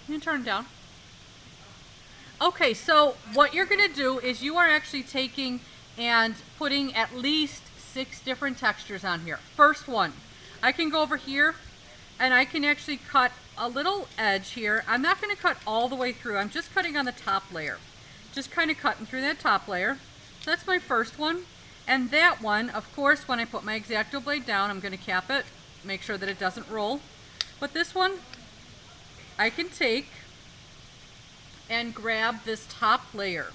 You can turn it down. Okay, so what you're going to do is you are actually taking and putting at least 6 different textures on here. First one, I can go over here and I can actually cut a little edge here. I'm not going to cut all the way through. I'm just cutting on the top layer. Just kind of cutting through that top layer. So that's my first one. And that one, of course, when I put my X-Acto blade down, I'm going to cap it, make sure that it doesn't roll. But this one, I can take and grab this top layer.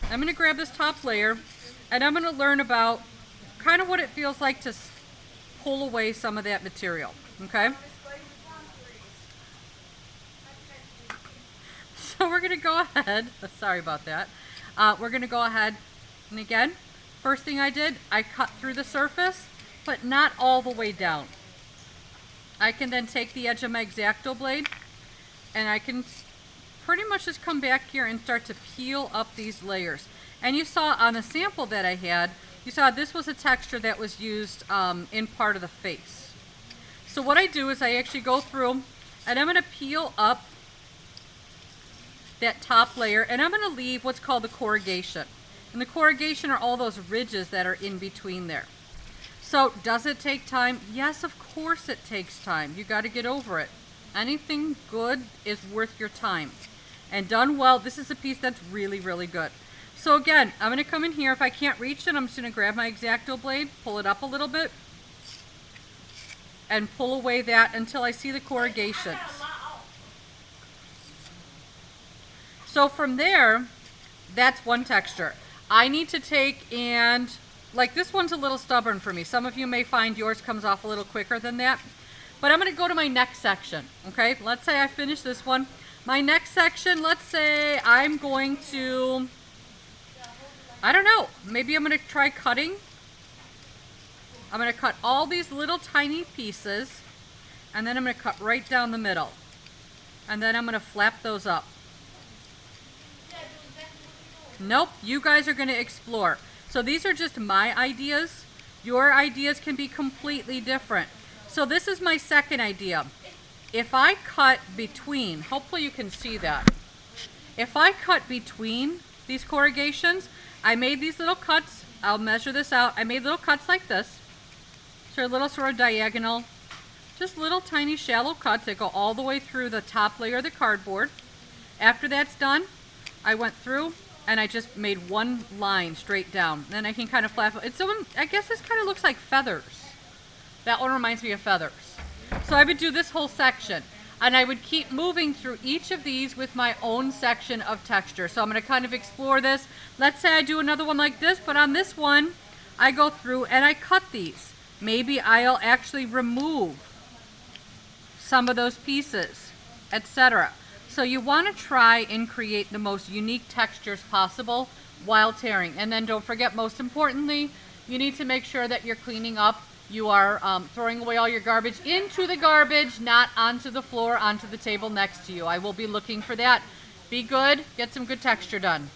I'm going to grab this top layer and I'm going to learn about kind of what it feels like to pull away some of that material, okay? So we're going to go ahead, sorry about that, we're going to go ahead and again, first thing I did, I cut through the surface, but not all the way down. I can then take the edge of my X-Acto blade and I can pretty much just come back here and start to peel up these layers. And you saw on the sample that I had, you saw this was a texture that was used in part of the face. So what I do is I actually go through and I'm going to peel up that top layer and I'm going to leave what's called the corrugation. And the corrugation are all those ridges that are in between there. So does it take time? Yes, of course it takes time. You got to get over it. Anything good is worth your time. And done well, this is a piece that's really, really good. So again, I'm going to come in here. If I can't reach it, I'm just going to grab my X-Acto blade, pull it up a little bit, and pull away that until I see the corrugations. So from there, that's one texture. I need to take and, like this one's a little stubborn for me. Some of you may find yours comes off a little quicker than that. But I'm going to go to my next section, okay? Let's say I finish this one. My next section, let's say I'm going to, I don't know, maybe I'm going to try cutting. I'm going to cut all these little tiny pieces, and then I'm going to cut right down the middle. And then I'm going to flap those up. Nope, you guys are going to explore. So these are just my ideas. Your ideas can be completely different. So this is my second idea. If I cut between, hopefully you can see that. If I cut between these corrugations, I made these little cuts. I'll measure this out. I made little cuts like this. So a little sort of diagonal, just little tiny shallow cuts that go all the way through the top layer of the cardboard. After that's done, I went through and I just made one line straight down. Then I can kind of flap it. I guess this kind of looks like feathers. That one reminds me of feathers. So I would do this whole section. And I would keep moving through each of these with my own section of texture. So I'm going to kind of explore this. Let's say I do another one like this, but on this one, I go through and I cut these. Maybe I'll actually remove some of those pieces, etc. So you want to try and create the most unique textures possible while tearing. And then don't forget, most importantly, you need to make sure that you're cleaning up. You are throwing away all your garbage into the garbage, not onto the floor, onto the table next to you. I will be looking for that. Be good, get some good texture done.